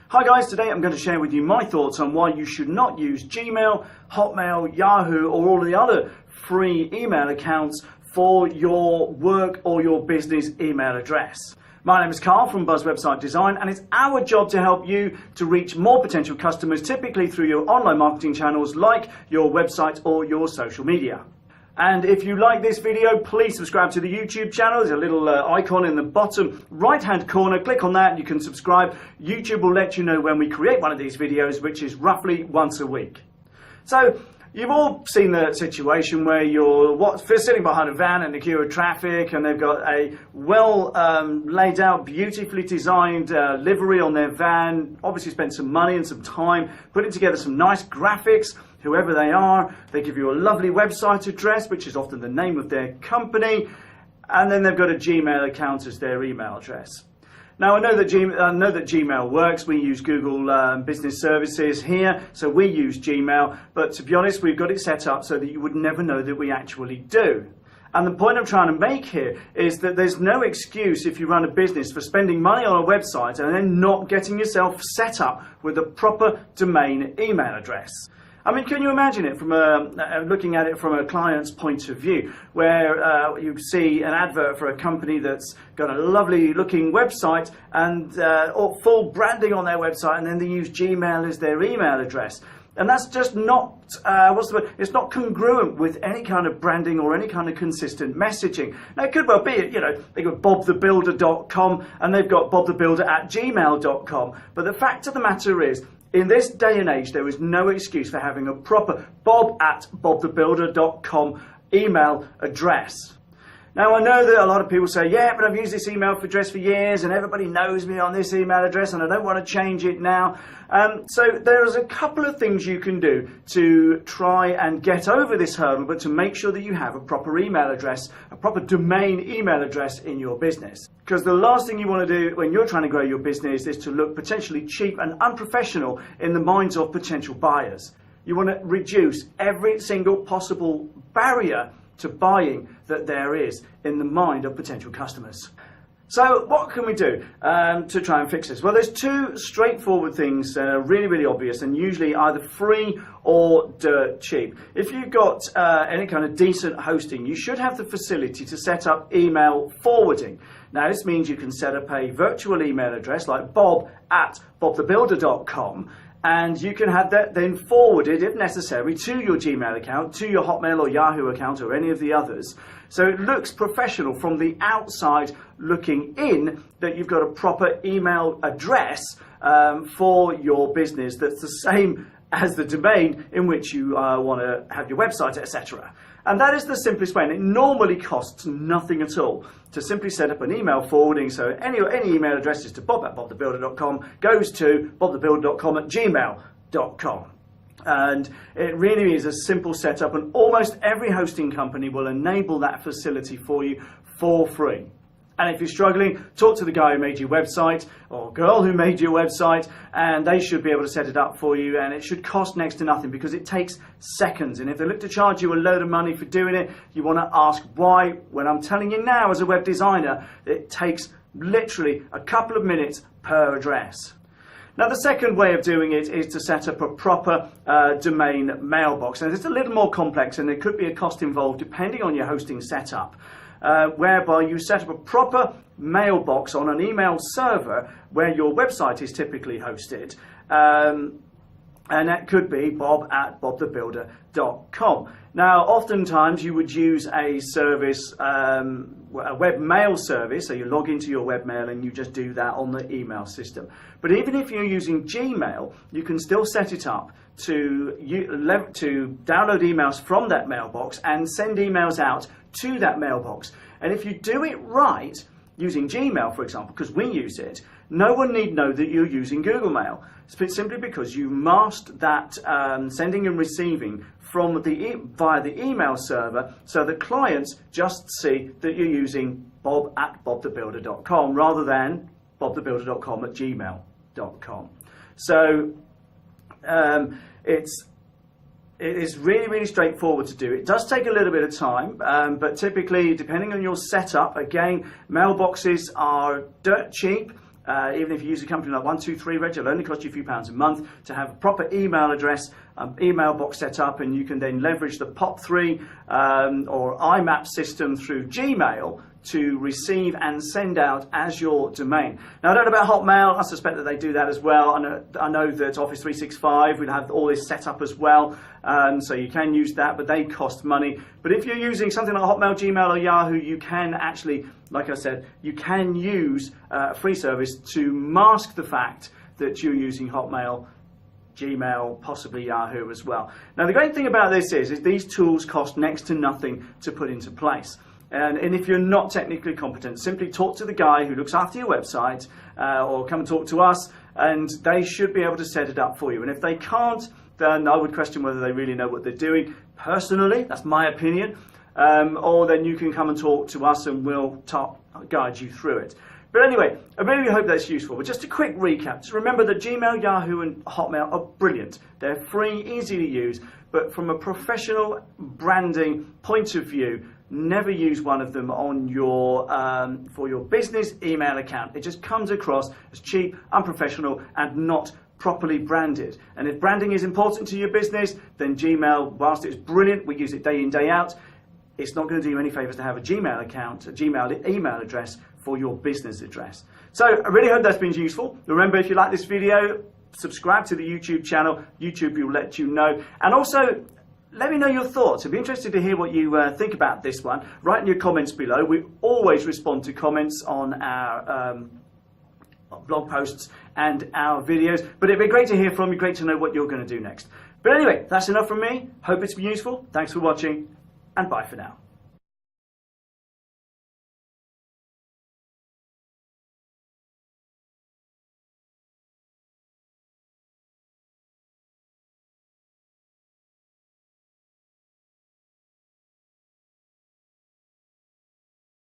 Hi guys, today I'm going to share with you my thoughts on why you should not use Gmail, Hotmail, Yahoo or all of the other free email accounts for your work or your business email address. My name is Carl from Buzz Website Design, and it's our job to help you to reach more potential customers, typically through your online marketing channels like your website or your social media. And if you like this video, please subscribe to the YouTube channel. There's a little icon in the bottom right hand corner. Click on that and you can subscribe. YouTube will let you know when we create one of these videos, which is roughly once a week. So you've all seen the situation where you're sitting behind a van in the queue of traffic, and they've got a well laid out, beautifully designed livery on their van. Obviously spent some money and some time putting together some nice graphics. Whoever they are, they give you a lovely website address, which is often the name of their company, and then they've got a Gmail account as their email address. Now, I know that Gmail works. We use Google Business Services here, so we use Gmail, but to be honest, we've got it set up so that you would never know that we actually do. And the point I'm trying to make here is that there's no excuse if you run a business for spending money on a website and then not getting yourself set up with a proper domain email address. I mean, can you imagine it from looking at it from a client's point of view, where you see an advert for a company that's got a lovely looking website and or full branding on their website, and then they use Gmail as their email address. And that's just not, it's not congruent with any kind of branding or any kind of consistent messaging. Now, it could well be, they've got bobthebuilder.com and they've got bobthebuilder@gmail.com. But the fact of the matter is, in this day and age, there is no excuse for having a proper bob@bobthebuilder.com email address. Now, I know that a lot of people say, yeah, but I've used this email address for years and everybody knows me on this email address and I don't want to change it now. So there's a couple of things you can do to try and get over this hurdle, but to make sure that you have a proper email address, a proper domain email address in your business. Because the last thing you want to do when you're trying to grow your business is to look potentially cheap and unprofessional in the minds of potential buyers. You want to reduce every single possible barrier to buying that there is in the mind of potential customers. So what can we do to try and fix this? Well, there's two straightforward things that are really, really obvious and usually either free or dirt cheap. If you've got any kind of decent hosting, you should have the facility to set up email forwarding. Now, this means you can set up a virtual email address like bob@bobthebuilder.com, and you can have that then forwarded, if necessary, to your Gmail account, to your Hotmail or Yahoo account or any of the others. So it looks professional from the outside looking in, that you've got a proper email address for your business that's the same as the domain in which you want to have your website, etc. And that is the simplest way, and it normally costs nothing at all to simply set up an email forwarding. So any email addresses to bob@bobthebuilder.com goes to bobthebuilder.com@gmail.com. And it really is a simple setup, and almost every hosting company will enable that facility for you for free. And if you're struggling, talk to the guy who made your website or girl who made your website, and they should be able to set it up for you, and it should cost next to nothing because it takes seconds. And if they look to charge you a load of money for doing it, you want to ask why, when I'm telling you now as a web designer, it takes literally a couple of minutes per address. Now, the second way of doing it is to set up a proper domain mailbox. And it's a little more complex, and there could be a cost involved depending on your hosting setup. Whereby you set up a proper mailbox on an email server where your website is typically hosted. And that could be bob@bobthebuilder.com. Now, oftentimes you would use a service, a webmail service, so you log into your webmail and you just do that on the email system. But even if you're using Gmail, you can still set it up to download emails from that mailbox and send emails out to that mailbox. And if you do it right, using Gmail, for example, because we use it, no one need know that you're using Google Mail. It's simply because you masked that sending and receiving from via the email server, so the clients just see that you're using bob@bobthebuilder.com rather than bobthebuilder.com@gmail.com. So it is really, really straightforward to do. It does take a little bit of time, but typically, depending on your setup, again, mailboxes are dirt cheap. even if you use a company like 123Reg, it'll only cost you a few pounds a month to have a proper email address, email box set up, and you can then leverage the POP3 or IMAP system through Gmail to receive and send out as your domain. Now, I don't know about Hotmail. I suspect that they do that as well. I know that Office 365 will have all this set up as well, so you can use that, but they cost money. But if you're using something like Hotmail, Gmail, or Yahoo, you can actually, like I said, you can use a free service to mask the fact that you're using Hotmail, Gmail, possibly Yahoo as well. Now, the great thing about this is these tools cost next to nothing to put into place. And if you're not technically competent, simply talk to the guy who looks after your website or come and talk to us, and they should be able to set it up for you. And if they can't, then I would question whether they really know what they're doing. Personally, that's my opinion. Or then you can come and talk to us and we'll guide you through it. But anyway, I really hope that's useful. But just a quick recap. Just remember that Gmail, Yahoo and Hotmail are brilliant. They're free, easy to use. But from a professional branding point of view, never use one of them on your for your business email account. It just comes across as cheap, unprofessional, and not properly branded. And if branding is important to your business, then Gmail, whilst it's brilliant, we use it day in, day out, it's not going to do you any favors to have a Gmail account, a Gmail email address for your business address. So I really hope that's been useful. Remember, if you like this video, subscribe to the YouTube channel. YouTube will let you know. And also, let me know your thoughts. I'd be interested to hear what you think about this one. Write in your comments below. We always respond to comments on our blog posts and our videos. But it'd be great to hear from you, great to know what you're going to do next. But anyway, that's enough from me. Hope it's been useful. Thanks for watching, and bye for now.